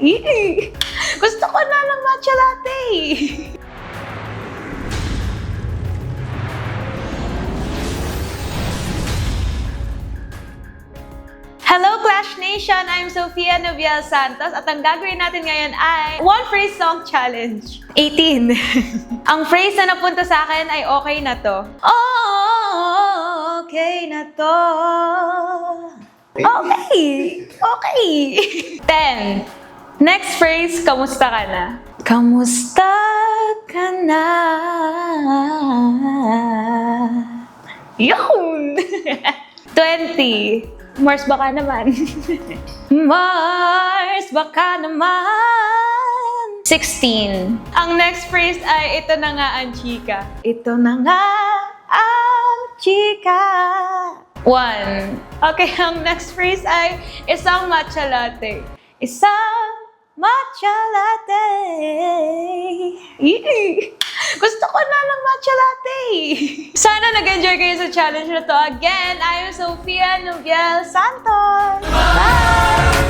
Gusto ko na ng matcha latte. Hello Clash Nation! I'm Sofia Noviel Santos at ang gagawin natin ngayon ay One Phrase Song Challenge. 18. Ang phrase na napunta sa akin ay okay na to. Oh, okay na to. Okay. Okay. 10. Next phrase, kamusta ka na? Kamusta ka na? Yun! 20. Mars baka naman. Mars baka naman. 16. Ang next phrase ay ito na nga ang chika. Ito na nga ang chika. 1. Okay, ang next phrase ay isang matcha latte. Isang matcha latte. Gusto ko na ng matcha latte. Sana nag-enjoy kayo sa challenge na to. Again, I am Sofia Noviel Santos. Bye!